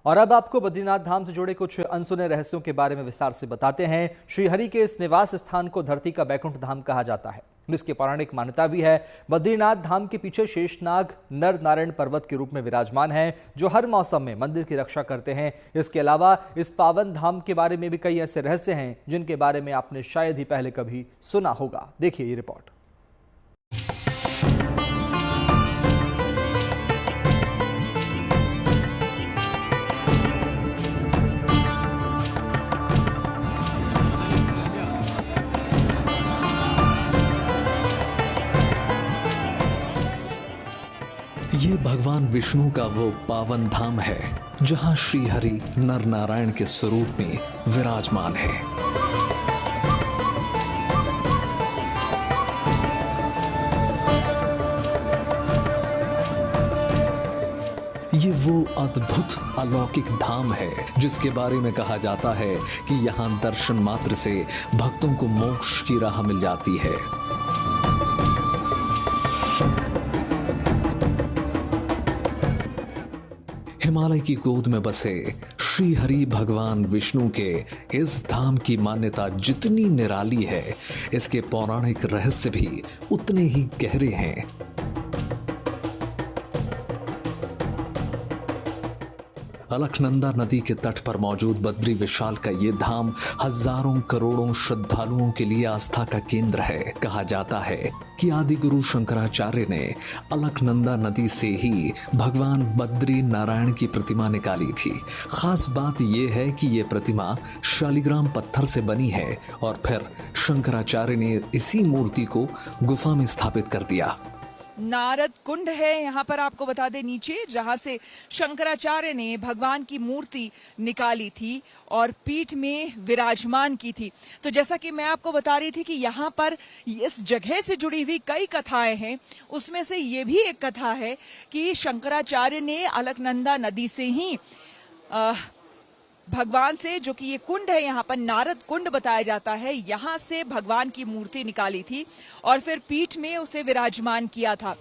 और अब आपको बद्रीनाथ धाम से जुड़े कुछ अनसुने रहस्यों के बारे में विस्तार से बताते हैं। श्रीहरि के इस निवास स्थान को धरती का बैकुंठ धाम कहा जाता है। इसकी पौराणिक मान्यता भी है। बद्रीनाथ धाम के पीछे शेषनाग नर नारायण पर्वत के रूप में विराजमान है, जो हर मौसम में मंदिर की रक्षा करते हैं। इसके अलावा इस पावन धाम के बारे में भी कई ऐसे रहस्य हैं जिनके बारे में आपने शायद ही पहले कभी सुना होगा। देखिए ये रिपोर्ट। ये भगवान विष्णु का वो पावन धाम है जहां श्रीहरि नर नारायण के स्वरूप में विराजमान है। ये वो अद्भुत अलौकिक धाम है जिसके बारे में कहा जाता है कि यहाँ दर्शन मात्र से भक्तों को मोक्ष की राह मिल जाती है। हिमालय की गोद में बसे श्री हरि भगवान विष्णु के इस धाम की मान्यता जितनी निराली है, इसके पौराणिक रहस्य भी उतने ही गहरे हैं। अलकनंदा नदी के तट पर मौजूद बद्री विशाल का ये धाम हजारों करोड़ों श्रद्धालुओं के लिए आस्था का केंद्र है। कहा जाता है कि आदि गुरु शंकराचार्य ने अलकनंदा नदी से ही भगवान बद्री नारायण की प्रतिमा निकाली थी। खास बात यह है कि यह प्रतिमा शालिग्राम पत्थर से बनी है और फिर शंकराचार्य ने इसी मूर्ति को गुफा में स्थापित कर दिया। नारद कुंड है यहाँ पर, आपको बता दें नीचे, जहाँ से शंकराचार्य ने भगवान की मूर्ति निकाली थी और पीठ में विराजमान की थी। तो जैसा कि मैं आपको बता रही थी कि यहाँ पर इस जगह से जुड़ी हुई कई कथाएं हैं। उसमें से ये भी एक कथा है कि शंकराचार्य ने अलकनंदा नदी से ही भगवान से, जो कि ये कुंड है यहाँ पर नारद कुंड बताया जाता है, यहाँ से भगवान की मूर्ति निकाली थी और फिर पीठ में उसे विराजमान किया था।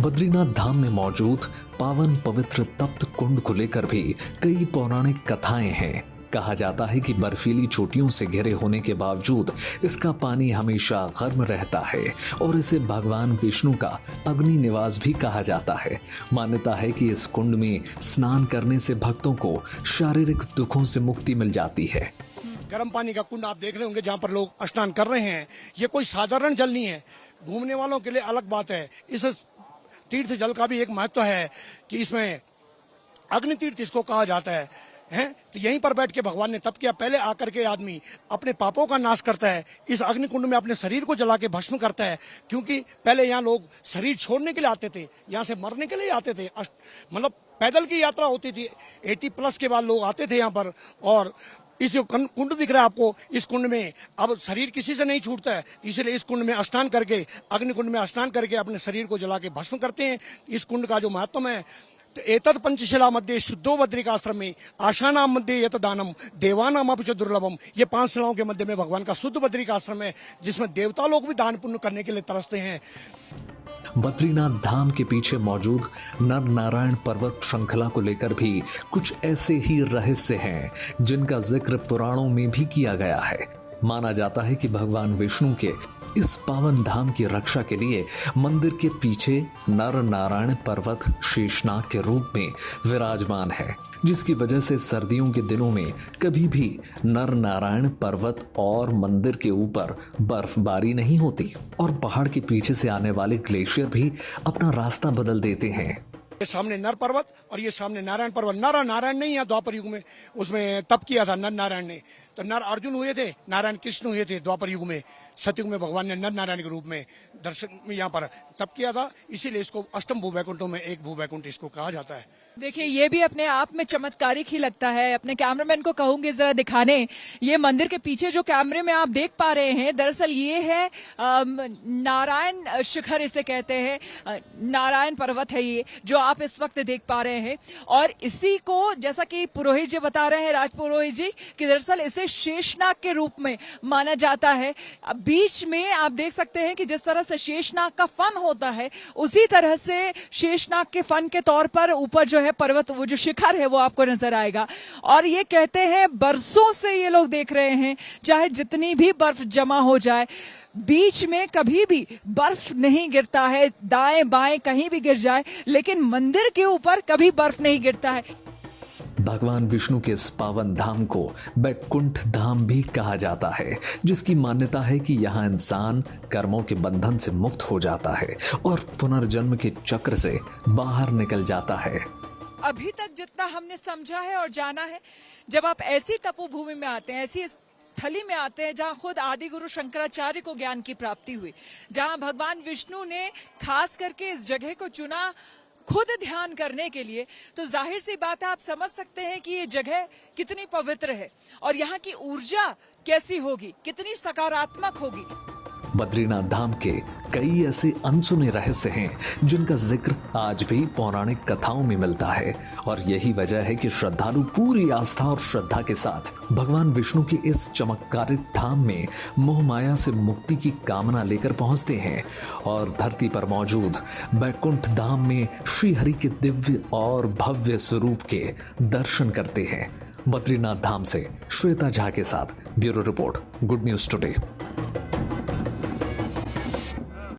बद्रीनाथ धाम में मौजूद पावन पवित्र तप्त कुंड को लेकर भी कई पौराणिक कथाएं हैं। कहा जाता है कि बर्फीली चोटियों से घिरे होने के बावजूद इसका पानी हमेशा गर्म रहता है और इसे भगवान विष्णु का अग्नि निवास भी कहा जाता है। मान्यता है कि इस कुंड में स्नान करने से भक्तों को शारीरिक दुखों से मुक्ति मिल जाती है। गर्म पानी का कुंड आप देख रहे होंगे जहाँ पर लोग स्नान कर रहे हैं। ये कोई साधारण जल नहीं है, घूमने वालों के लिए अलग बात है। इस तीर्थ जल का भी एक महत्व है कि इसमें अग्नि तीर्थ इसको कहा जाता है। तो यहीं पर बैठ के भगवान ने तप किया। पहले आकर के आदमी अपने पापों का नाश करता है, इस अग्निकुंड में अपने शरीर को जला के भस्म करता है। क्योंकि पहले यहाँ लोग शरीर छोड़ने के लिए आते थे, यहाँ से मरने के लिए आते थे। मतलब पैदल की यात्रा होती थी। 80+ के बाद लोग आते थे यहाँ पर। और इस जो कुंड दिख रहा है आपको, इस कुंड में अब शरीर किसी से नहीं छूटता है, इसलिए इस कुंड में स्नान करके, अग्निकुंड में स्नान करके अपने शरीर को जला के भस्म करते हैं। इस कुंड का जो महत्व है, एतत् पंचशिला मध्ये शुद्धो बद्रिकाश्रमे आशानाम मध्ये यत दानम देवानाम अपि च दुर्लभम। ये 5 शिलाओं के मध्य में भगवान का शुद्ध बद्रिकाश्रम है, जिसमें देवता लोग भी दान पुण्य करने के लिए तरसते हैं। बद्रीनाथ धाम के पीछे मौजूद नर नारायण पर्वत श्रृंखला को लेकर भी कुछ ऐसे ही रहस्य हैं जिनका जिक्र पुराणों में भी किया गया है। माना जाता है कि भगवान विष्णु के इस पावन धाम की रक्षा के लिए मंदिर के पीछे नर नारायण पर्वत शेषनाग के रूप में विराजमान है, जिसकी वजह से सर्दियों के दिनों में कभी भी नर नारायण पर्वत और मंदिर के ऊपर बर्फबारी नहीं होती और पहाड़ के पीछे से आने वाले ग्लेशियर भी अपना रास्ता बदल देते हैं। ये सामने नर पर्वत और ये सामने नारायण पर्वत। नर नारायण नहीं है द्वापर युग में, उसमें तप किया था नर नारायण ने। तो नर अर्जुन हुए थे, नारायण कृष्ण हुए थे द्वापर युग में। सतयुग में भगवान ने नर नारायण के रूप में दर्शन में यहाँ पर तप किया था। इसीलिए इसको अष्टम भूवैकुंठों में एक भूवैकुंठ इसको कहा जाता है। देखिए, ये भी अपने आप में चमत्कारिक ही लगता है। अपने कैमरामैन को कहूंगी जरा दिखाने। ये मंदिर के पीछे जो कैमरे में आप देख पा रहे हैं, दरअसल ये है नारायण शिखर इसे कहते हैं, नारायण पर्वत है ये जो आप इस वक्त देख पा रहे हैं। और इसी को, जैसा कि पुरोहित जी बता रहे हैं, राज पुरोहित जी, कि दरअसल इसे शेषनाग के रूप में माना जाता है। अब बीच में आप देख सकते हैं कि जिस तरह से शेषनाग का फन होता है, उसी तरह से शेषनाग के फन के तौर पर ऊपर जो है पर्वत, वो जो शिखर है वो आपको नजर आएगा। और ये कहते हैं बरसों से ये लोग देख रहे हैं, चाहे जितनी भी बर्फ जमा हो जाए, बीच में कभी भी बर्फ नहीं गिरता है, दाएं बाएं कहीं भी गिर जाए, लेकिन मंदिर के ऊपर कभी बर्फ नहीं गिरता है। भगवान विष्णु के इस पावन धाम को बैकुंठ धाम भी कहा जाता है, जिसकी मान्यता है कि यहाँ इंसान कर्मों के बंधन से मुक्त हो जाता है और पुनर्जन्म के चक्र से बाहर निकल जाता है। अभी तक जितना हमने समझा है और जाना है, जब आप ऐसी तपोभूमि में आते हैं, ऐसी स्थली में आते हैं जहां खुद आदि गुरु शंकराचार्य को ज्ञान की प्राप्ति हुई, जहां भगवान विष्णु ने खास करके इस जगह को चुना खुद ध्यान करने के लिए, तो जाहिर सी बात है आप समझ सकते हैं कि ये जगह कितनी पवित्र है और यहाँ की ऊर्जा कैसी होगी, कितनी सकारात्मक होगी। बद्रीनाथ धाम के कई ऐसे अनसुने रहस्य हैं जिनका जिक्र आज भी पौराणिक कथाओं में मिलता है, और यही वजह है कि श्रद्धालु पूरी आस्था और श्रद्धा के साथ भगवान विष्णु के इस चमत्कारित धाम में मोह माया से मुक्ति की कामना लेकर पहुंचते हैं और धरती पर मौजूद बैकुंठ धाम में श्री हरि के दिव्य और भव्य स्वरूप के दर्शन करते हैं। बद्रीनाथ धाम से श्वेता झा के साथ bureau report, good news today.